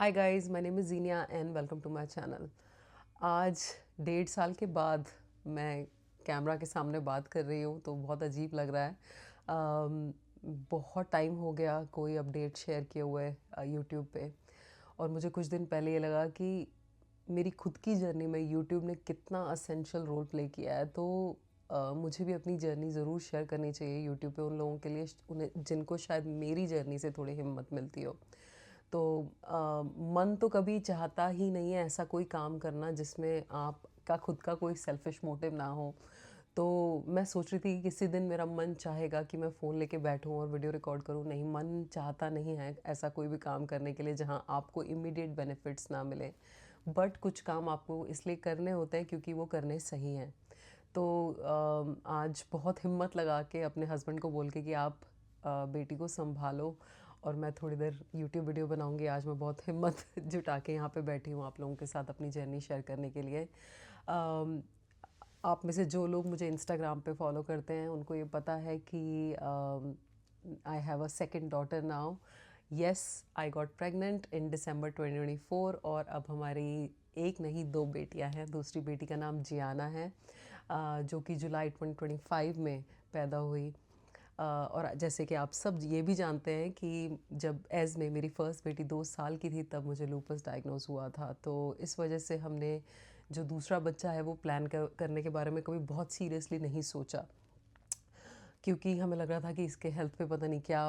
Hi guys, my name is Zeenia and welcome to my channel. आज 1.5 साल के बाद मैं कैमरा के सामने बात कर रही हूँ तो बहुत अजीब लग रहा है। बहुत टाइम हो गया कोई अपडेट शेयर किए हुए यूट्यूब पे, और मुझे कुछ दिन पहले ये लगा कि मेरी खुद की जर्नी में यूट्यूब ने कितना असेंशियल रोल प्ले किया है। तो मुझे भी अपनी जर्नी ज़रूर शेयर करनी चाहिए यूट्यूब पे उन लोगों के लिए उन्हें जिनको शायद मेरी जर्नी से थोड़ी हिम्मत मिलती हो। तो मन तो कभी चाहता ही नहीं है ऐसा कोई काम करना जिसमें आपका खुद का कोई सेल्फिश मोटिव ना हो। तो मैं सोच रही थी कि किसी दिन मेरा मन चाहेगा कि मैं फ़ोन लेके बैठूं और वीडियो रिकॉर्ड करूं। नहीं, मन चाहता नहीं है ऐसा कोई भी काम करने के लिए जहां आपको इमीडिएट बेनिफिट्स ना मिले, बट कुछ काम आपको इसलिए करने होते हैं क्योंकि वो करने सही हैं। तो आज बहुत हिम्मत लगा के अपने हस्बैंड को बोल के कि आप बेटी को संभालो और मैं थोड़ी देर यूट्यूब वीडियो बनाऊंगी। आज मैं बहुत हिम्मत जुटा के यहाँ पे बैठी हूँ आप लोगों के साथ अपनी जर्नी शेयर करने के लिए। आप में से जो लोग मुझे इंस्टाग्राम पे फॉलो करते हैं उनको ये पता है कि I have a second daughter now. Yes, I got pregnant in December 2024 और अब हमारी एक नहीं दो बेटियां हैं। दूसरी बेटी का नाम जियाना है, जो कि जुलाई 2025 में पैदा हुई। और जैसे कि आप सब ये भी जानते हैं कि जब एज में मेरी फ़र्स्ट बेटी 2 साल की थी तब मुझे लूपस डायग्नोज हुआ था। तो इस वजह से हमने जो दूसरा बच्चा है वो प्लान करने के बारे में कभी बहुत सीरियसली नहीं सोचा, क्योंकि हमें लग रहा था कि इसके हेल्थ पे पता नहीं क्या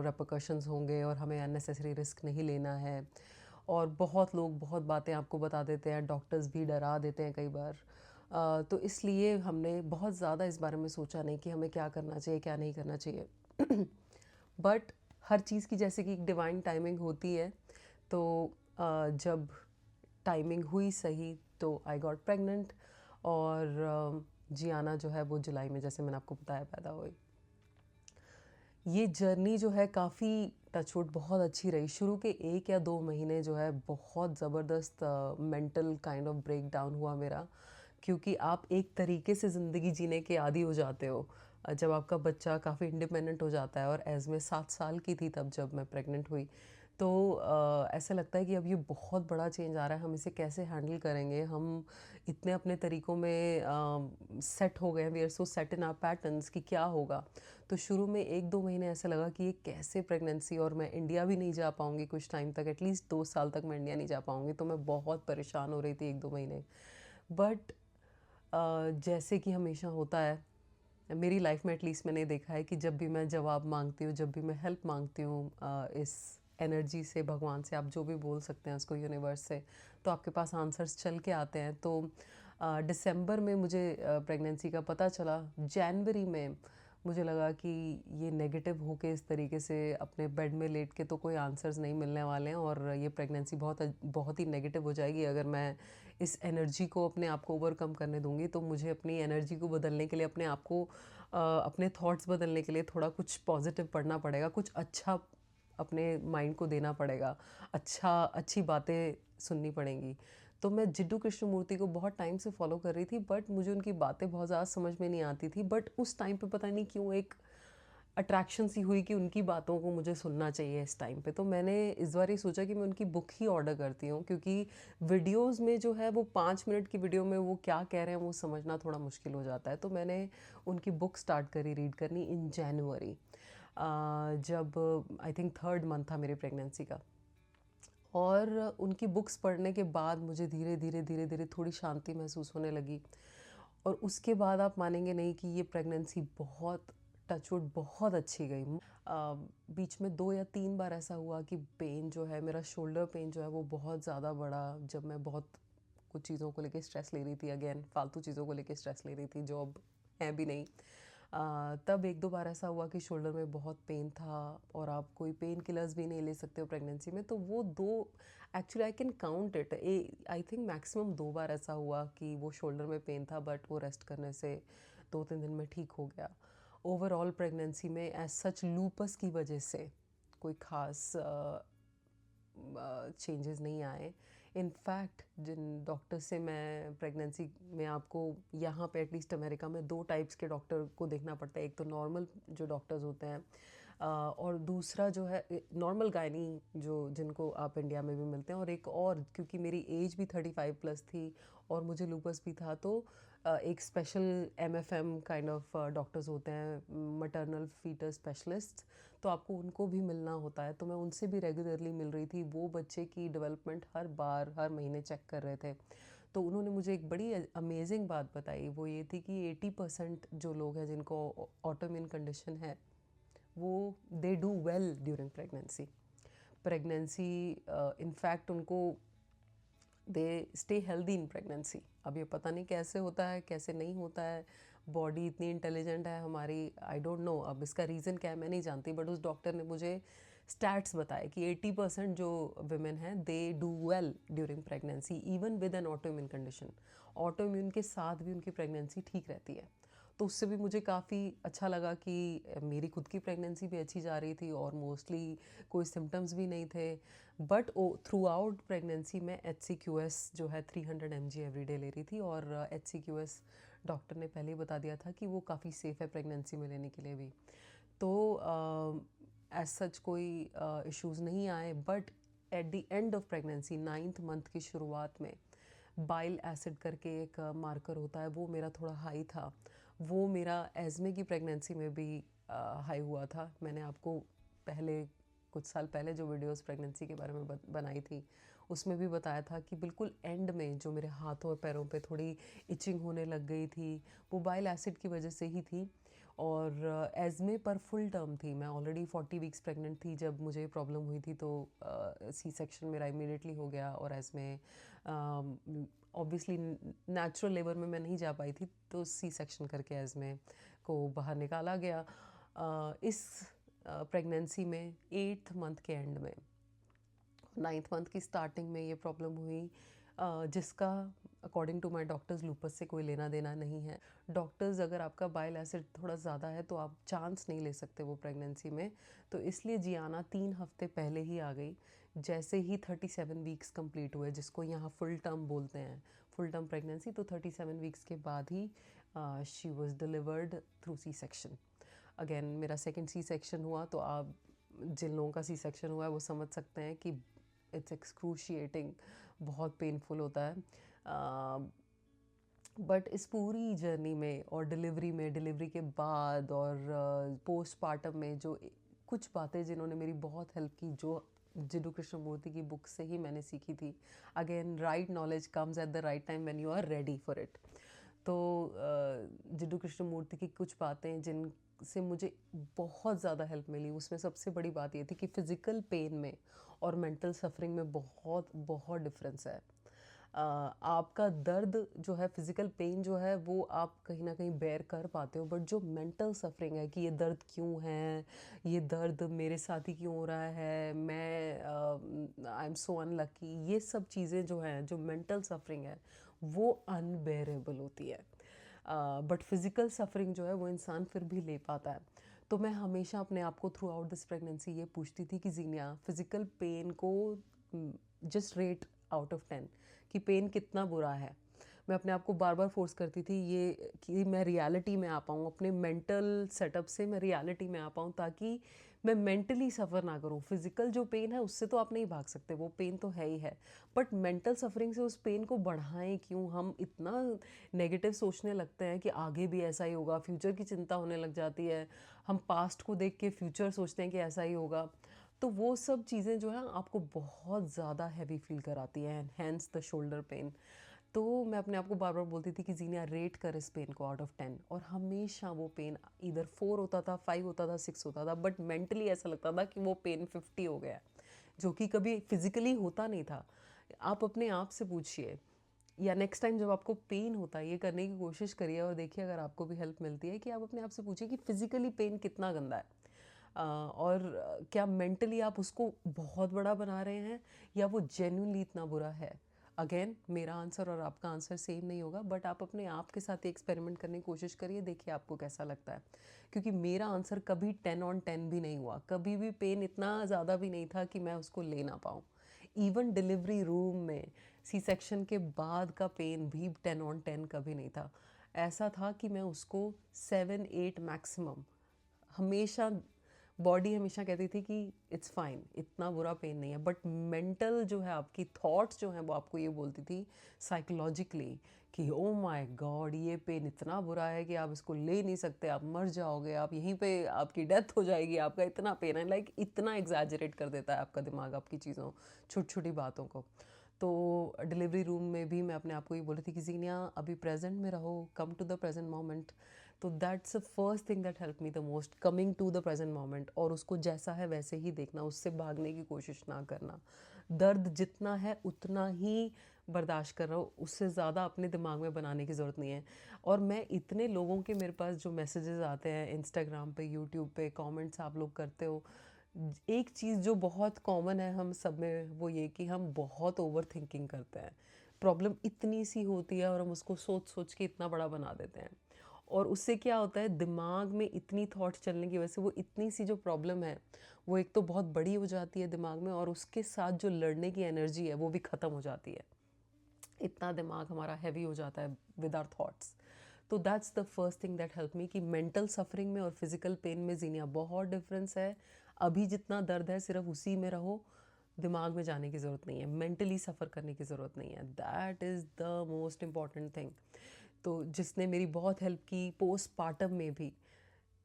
रेपरकशंस होंगे और हमें अननेसेसरी रिस्क नहीं लेना है। और बहुत लोग बहुत बातें आपको बता देते हैं, डॉक्टर्स भी डरा देते हैं कई बार। तो इसलिए हमने बहुत ज़्यादा इस बारे में सोचा नहीं कि हमें क्या करना चाहिए क्या नहीं करना चाहिए। बट हर चीज़ की जैसे कि एक डिवाइन टाइमिंग होती है। तो जब टाइमिंग हुई सही तो आई गॉट प्रेग्नेंट, और जियाना जो है वो जुलाई में, जैसे मैंने आपको बताया, पैदा हुई। ये जर्नी जो है काफ़ी टचवुड बहुत अच्छी रही। शुरू के 1 या 2 महीने जो है बहुत ज़बरदस्त mental kind of breakdown हुआ मेरा, क्योंकि आप एक तरीके से ज़िंदगी जीने के आदी हो जाते हो जब आपका बच्चा काफ़ी इंडिपेंडेंट हो जाता है। और एज में 7 साल की थी तब जब मैं प्रेग्नेंट हुई। तो ऐसा लगता है कि अब ये बहुत बड़ा चेंज आ रहा है, हम इसे कैसे हैंडल करेंगे। हम इतने अपने तरीक़ों में सेट हो गए हैं, we are so set in our patterns कि क्या होगा। तो शुरू में 1-2 महीने ऐसा लगा कि ये कैसे प्रेगनेंसी, और मैं इंडिया भी नहीं जा पाऊँगी कुछ टाइम तक, एटलीस्ट 2 साल तक मैं इंडिया नहीं जा पाऊँगी। तो मैं बहुत परेशान हो रही थी 1-2 महीने। बट जैसे कि हमेशा होता है मेरी लाइफ में, एटलीस्ट मैंने देखा है कि जब भी मैं जवाब मांगती हूँ, जब भी मैं हेल्प मांगती हूँ इस एनर्जी से, भगवान से, आप जो भी बोल सकते हैं उसको, यूनिवर्स से, तो आपके पास आंसर्स चल के आते हैं। तो दिसंबर में मुझे प्रेगनेंसी का पता चला। जनवरी में मुझे लगा कि ये नेगेटिव होके इस तरीके से अपने बेड में लेट के तो कोई आंसर्स नहीं मिलने वाले हैं, और ये प्रेगनेंसी बहुत बहुत ही नेगेटिव हो जाएगी अगर मैं इस एनर्जी को अपने आप को ओवरकम करने दूंगी। तो मुझे अपनी एनर्जी को बदलने के लिए, अपने आप को अपने थॉट्स बदलने के लिए थोड़ा कुछ पॉजिटिव पढ़ना पड़ेगा, कुछ अच्छा अपने माइंड को देना पड़ेगा, अच्छी बातें सुननी पड़ेंगी। तो मैं जिड्डू कृष्णमूर्ति को बहुत टाइम से फॉलो कर रही थी, बट मुझे उनकी बातें बहुत ज़्यादा समझ में नहीं आती थी। बट उस टाइम पे पता नहीं क्यों एक अट्रैक्शन सी हुई कि उनकी बातों को मुझे सुनना चाहिए इस टाइम पे। तो मैंने इस बार ये सोचा कि मैं उनकी बुक ही ऑर्डर करती हूँ, क्योंकि वीडियोस में जो है वो 5 मिनट की वीडियो में वो क्या कह रहे हैं वो समझना थोड़ा मुश्किल हो जाता है। तो मैंने उनकी बुक स्टार्ट करी रीड करनी इन जनवरी, जब आई थिंक 3rd मंथ था मेरी प्रेगनेंसी का। और उनकी बुक्स पढ़ने के बाद मुझे धीरे धीरे धीरे धीरे थोड़ी शांति महसूस होने लगी। और उसके बाद आप मानेंगे नहीं कि ये प्रेगनेंसी बहुत टचवुड बहुत अच्छी गई। बीच में 2 या 3 बार ऐसा हुआ कि पेन जो है, मेरा शोल्डर पेन जो है वो बहुत ज़्यादा बढ़ा, जब मैं बहुत कुछ चीज़ों को लेके स्ट्रेस ले रही थी, अगेन फालतू चीज़ों को लेके स्ट्रेस ले रही थी जो अब है भी नहीं। तब 1-2 बार ऐसा हुआ कि शोल्डर में बहुत पेन था, और आप कोई पेन किलर्स भी नहीं ले सकते हो प्रेगनेंसी में। तो वो दो, actually I can count it, I think maximum 2 बार ऐसा हुआ कि वो शोल्डर में पेन था, बट वो रेस्ट करने से 2-3 दिन में ठीक हो गया। ओवरऑल प्रेगनेंसी में एज सच लूपस की वजह से कोई ख़ास चेंजेस नहीं आए। इनफैक्ट जिन डॉक्टर से मैं प्रेगनेंसी में, आपको यहाँ पे एटलीस्ट अमेरिका में 2 टाइप्स के डॉक्टर को देखना पड़ता है। एक तो नॉर्मल जो डॉक्टर्स होते हैं, और दूसरा जो है नॉर्मल गायनी जो जिनको आप इंडिया में भी मिलते हैं, और एक और क्योंकि मेरी एज भी 35 प्लस थी और मुझे लूपस भी था, तो एक special MFM kind of doctors होते हैं, मैटरनल फीटस स्पेशलिस्ट, तो आपको उनको भी मिलना होता है। तो मैं उनसे भी रेगुलरली मिल रही थी। वो बच्चे की डेवलपमेंट हर महीने चेक कर रहे थे। तो उन्होंने मुझे एक बड़ी अमेजिंग बात बताई। वो ये थी कि 80% जो लोग हैं जिनको ऑटोइम्यून कंडीशन है, वो they do well during pregnancy. In fact उनको they stay healthy in pregnancy. अब ये पता नहीं कैसे होता है, कैसे नहीं होता है। बॉडी इतनी इंटेलिजेंट है हमारी, आई डोंट नो अब इसका रीज़न क्या है मैं नहीं जानती, बट उस डॉक्टर ने मुझे स्टैट्स बताए कि 80% जो वुमेन हैं they do well during pregnancy even with an autoimmune condition. Autoimmune के साथ भी उनकी प्रेगनेंसी ठीक रहती है। तो उससे भी मुझे काफ़ी अच्छा लगा कि मेरी खुद की प्रेगनेंसी भी अच्छी जा रही थी और मोस्टली कोई सिम्टम्स भी नहीं थे। बट थ्रू आउट प्रेगनेंसी में HCQS जो है 300 mg एवरी डे ले रही थी, और HCQS डॉक्टर ने पहले ही बता दिया था कि वो काफ़ी सेफ़ है प्रेगनेंसी में लेने के लिए भी। तो एज सच कोई इश्यूज़ नहीं आए। But at the end of pregnancy 9th month की शुरुआत में बाइल एसिड करके एक मार्कर होता है, वो मेरा थोड़ा हाई था। वो मेरा एज़मे की प्रेगनेंसी में भी हाई हुआ था। मैंने आपको पहले कुछ साल पहले जो वीडियोस प्रेगनेंसी के बारे में बनाई थी, उसमें भी बताया था कि बिल्कुल एंड में जो मेरे हाथों और पैरों पे थोड़ी इचिंग होने लग गई थी, वो बाइल एसिड की वजह से ही थी। और एज़मे पर फुल टर्म थी। मैं ऑलरेडी 40 वीक्स प्रेग्नेंट थी जब मुझे प्रॉब्लम हुई थी, तो सी सेक्शन मेरा इमीडिएटली हो गया। और एज़मे ऑब्वियसली नेचुरल लेबर में मैं नहीं जा पाई थी, तो सी सेक्शन करके एज़मे को बाहर निकाला गया। इस प्रेगनेंसी में 8th मंथ के एंड में 9th मंथ की स्टार्टिंग में ये प्रॉब्लम हुई, जिसका according to my doctors lupus से कोई लेना देना नहीं है। डॉक्टर्स अगर आपका बाइल एसिड थोड़ा ज़्यादा है तो आप चांस नहीं ले सकते वो प्रेगनेंसी में। तो इसलिए जियाना 3 हफ्ते पहले ही आ गई। जैसे ही 37 वीक्स कंप्लीट हुए, जिसको यहाँ फुल टर्म बोलते हैं, फुल टर्म प्रेगनेंसी, तो 37 वीक्स के बाद ही she was delivered through C section. Again मेरा सेकेंड सी सेक्शन हुआ, तो आप जिन लोगों का सी सेक्शन हुआ है वो समझ सकते हैं कि इट्स एक्सक्रूशिएटिंग, बहुत पेनफुल होता है। बट इस पूरी जर्नी में और डिलीवरी के बाद और पोस्टपार्टम में जो कुछ बातें जिन्होंने मेरी बहुत हेल्प की, जो जिडू कृष्णमूर्ति की बुक से ही मैंने सीखी थी। Again right knowledge comes at the right time when you are ready for it. तो जिडू कृष्णमूर्ति की कुछ बातें जिनसे मुझे बहुत ज़्यादा हेल्प मिली, उसमें सबसे बड़ी बात ये थी कि फ़िज़िकल पेन में और मेंटल सफरिंग में बहुत बहुत डिफरेंस है। आपका दर्द जो है, फिज़िकल पेन जो है, वो आप कहीं ना कहीं बेयर कर पाते हो, बट जो मेंटल सफरिंग है कि ये दर्द क्यों है, ये दर्द मेरे साथ ही क्यों हो रहा है, मैं आई एम सो अनलकी, ये सब चीज़ें जो हैं, जो मेंटल सफरिंग है, वो अनबेरेबल होती है। बट फिज़िकल सफरिंग जो है वो इंसान फिर भी ले पाता है। तो मैं हमेशा अपने आप को थ्रू आउट दिस प्रेगनेंसी ये पूछती थी कि जीनिया, फिज़िकल पेन को जस्ट रेट आउट ऑफ 10 कि पेन कितना बुरा है। मैं अपने आप को बार बार फोर्स करती थी ये कि मैं रियलिटी में आ पाऊँ, अपने मेंटल सेटअप से मैं रियलिटी में आ पाऊँ, ताकि मैं मेंटली सफ़र ना करूँ। फिज़िकल जो पेन है उससे तो आप नहीं भाग सकते, वो पेन तो है ही है, बट मेंटल सफरिंग से उस पेन को बढ़ाएं क्यों? हम इतना नेगेटिव सोचने लगते हैं कि आगे भी ऐसा ही होगा, फ्यूचर की चिंता होने लग जाती है। हम पास्ट को देख के फ्यूचर सोचते हैं कि ऐसा ही होगा। तो वो सब चीज़ें जो है आपको बहुत ज़्यादा हैवी फील कराती हैं, हैंस द शोल्डर पेन। तो मैं अपने आप को बार बार बोलती थी कि जीनिया रेट कर इस पेन को आउट ऑफ 10, और हमेशा वो पेन इधर 4 होता था, 5 होता था, 6 होता था, बट मेंटली ऐसा लगता था कि वो पेन 50 हो गया, जो कि कभी फिजिकली होता नहीं था। आप अपने आप से पूछिए, या नेक्स्ट टाइम जब आपको पेन होता है, ये करने की कोशिश करिए और देखिए अगर आपको भी हेल्प मिलती है, कि आप अपने आप से पूछिए कि फिजिकली पेन कितना गंदा है, और क्या मेंटली आप उसको बहुत बड़ा बना रहे हैं, या वो जेन्युइनली इतना बुरा है। अगेन मेरा आंसर और आपका आंसर सेम नहीं होगा, बट आप अपने आप के साथ एक्सपेरिमेंट करने की कोशिश करिए, देखिए आपको कैसा लगता है। क्योंकि मेरा आंसर कभी 10/10 भी नहीं हुआ, कभी भी पेन इतना ज़्यादा भी नहीं था कि मैं उसको ले ना पाऊँ। इवन डिलीवरी रूम में सी सेक्शन के बाद का पेन भी 10/10 कभी नहीं था। ऐसा था कि मैं उसको 7-8 मैक्सिमम, हमेशा बॉडी हमेशा कहती थी कि इट्स फाइन, इतना बुरा पेन नहीं है, बट मेंटल जो है, आपकी थॉट्स जो हैं, वो आपको ये बोलती थी साइकोलॉजिकली कि ओ माय गॉड, ये पेन इतना बुरा है कि आप इसको ले नहीं सकते, आप मर जाओगे, आप यहीं पे आपकी डेथ हो जाएगी, आपका इतना पेन है। लाइक इतना एग्जैजरेट कर देता है आपका दिमाग आपकी चीज़ों, छोटी छोटी बातों को। तो डिलीवरी रूम में भी मैं अपने आप को ये बोली थी कि जीनिया अभी प्रेजेंट में रहो, come to the present moment. तो that's the first thing that help me the most, coming to the present moment, और उसको जैसा है वैसे ही देखना, उससे भागने की कोशिश ना करना। दर्द जितना है उतना ही बर्दाश्त कर रहा हो, उससे ज़्यादा अपने दिमाग में बनाने की ज़रूरत नहीं है। और मैं इतने लोगों के मेरे पास जो मैसेजेस आते हैं इंस्टाग्राम पे, यूट्यूब पे, कमेंट्स आप लोग करते हो, एक चीज़ जो बहुत कॉमन है हम सब में, वो ये कि हम बहुत ओवर थिंकिंग करते हैं। प्रॉब्लम इतनी सी होती है और हम उसको सोच सोच के इतना बड़ा बना देते हैं, और उससे क्या होता है, दिमाग में इतनी थॉट्स चलने की वजह से वो इतनी सी जो प्रॉब्लम है वो एक तो बहुत बड़ी हो जाती है दिमाग में, और उसके साथ जो लड़ने की एनर्जी है वो भी ख़त्म हो जाती है। इतना दिमाग हमारा हैवी हो जाता है विद आवर थॉट्स। तो that's the first thing that help मी कि मेंटल सफरिंग में और फिजिकल पेन में जीनिया बहुत डिफरेंस है। अभी जितना दर्द है सिर्फ उसी में रहो, दिमाग में जाने की ज़रूरत नहीं है, मेंटली सफ़र करने की ज़रूरत नहीं है। That is the most important thing. तो जिसने मेरी बहुत हेल्प की पोस्टपार्टम में भी,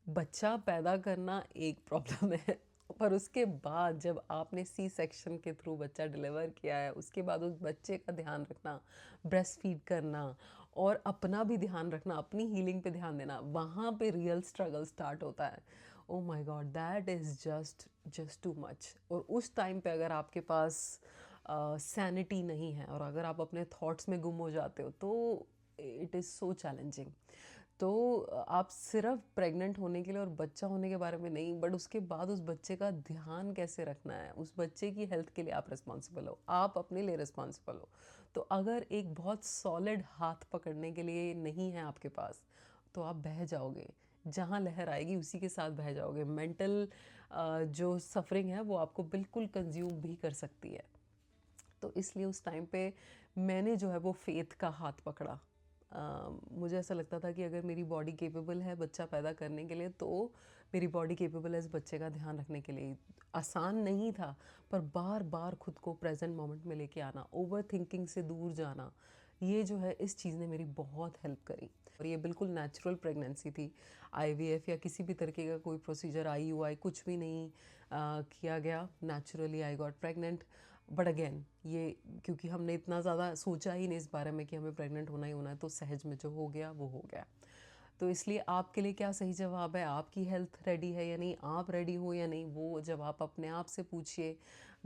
बच्चा पैदा करना एक प्रॉब्लम है, पर उसके बाद जब आपने सी सेक्शन के थ्रू बच्चा डिलीवर किया है, उसके बाद उस बच्चे का ध्यान रखना, ब्रेस्ट फीड करना, और अपना भी ध्यान रखना, अपनी हीलिंग पे ध्यान देना, वहाँ पे रियल स्ट्रगल स्टार्ट होता है। Oh my God, that is just too much. और उस टाइम पे अगर आपके पास सैनिटी नहीं है, और अगर आप अपने थॉट्स में गुम हो जाते हो, तो इट इज़ सो चैलेंजिंग। तो आप सिर्फ प्रेग्नेंट होने के लिए और बच्चा होने के बारे में नहीं, बट उसके बाद उस बच्चे का ध्यान कैसे रखना है, उस बच्चे की हेल्थ के लिए आप रिस्पॉन्सिबल हो, आप अपने लिए रिस्पॉन्सिबल हो। तो अगर एक बहुत सॉलिड हाथ पकड़ने के लिए नहीं है आपके पास, तो आप बह जाओगे, जहाँ लहर आएगी उसी के साथ बह जाओगे। मेंटल जो सफरिंग है वो आपको बिल्कुल कंज्यूम भी कर सकती है। तो इसलिए उस टाइम पे मैंने जो है वो फेथ का हाथ पकड़ा। मुझे ऐसा लगता था कि अगर मेरी बॉडी केपेबल है बच्चा पैदा करने के लिए, तो मेरी बॉडी केपेबल है इस बच्चे का ध्यान रखने के लिए। आसान नहीं था, पर बार बार खुद को प्रेजेंट मोमेंट में लेके आना, ओवर थिंकिंग से दूर जाना, ये जो है इस चीज़ ने मेरी बहुत हेल्प करी। और ये बिल्कुल नेचुरल प्रेगनेंसी थी, आईवीएफ या किसी भी तरीके का कोई प्रोसीजर, आईयूआई कुछ भी नहीं किया गया, naturally I got pregnant. But again ये, क्योंकि हमने इतना ज़्यादा सोचा ही नहीं इस बारे में कि हमें प्रेग्नेंट होना ही होना है, तो सहज में जो हो गया वो हो गया। तो इसलिए आपके लिए क्या सही जवाब है, आपकी हेल्थ रेडी है या नहीं, आप रेडी हो या नहीं, वो जब आप अपने आप से पूछिए।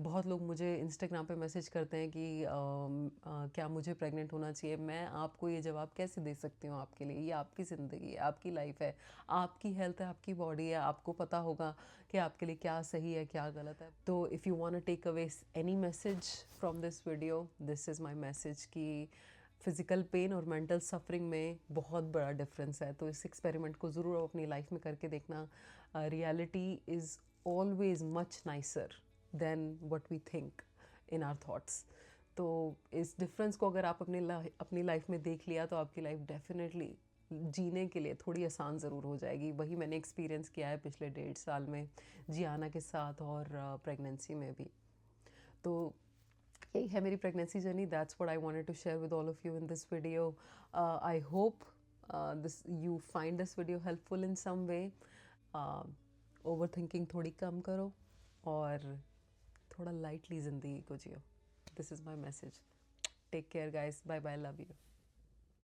बहुत लोग मुझे इंस्टाग्राम पे मैसेज करते हैं कि क्या मुझे प्रेग्नेंट होना चाहिए। मैं आपको ये जवाब कैसे दे सकती हूँ आपके लिए, ये आपकी ज़िंदगी है, आपकी लाइफ है, आपकी हेल्थ है, आपकी बॉडी है, आपको पता होगा कि आपके लिए क्या सही है क्या गलत है। तो if you want to take away any message from this video, this is my message कि फिज़िकल पेन और मेंटल सफरिंग में बहुत बड़ा डिफरेंस है। तो इस एक्सपेरिमेंट को ज़रूर अपनी लाइफ में करके देखना। Reality is always much nicer than what we think in our thoughts. तो इस डिफरेंस को अगर आप अपनी लाइफ में देख लिया, तो आपकी लाइफ डेफिनेटली जीने के लिए थोड़ी आसान ज़रूर हो जाएगी। वही मैंने एक्सपीरियंस किया है पिछले 1.5 साल में, जियाना के साथ और प्रेगनेंसी में भी। तो यही है मेरी pregnancy journey. That's what I wanted to share with all of you in this video. I hope this you find this video helpful in some way. Overthinking थोड़ी कम करो और थोड़ा लाइटली ज़िंदगी को जियो। This is my message. Take care guys, bye bye, love you.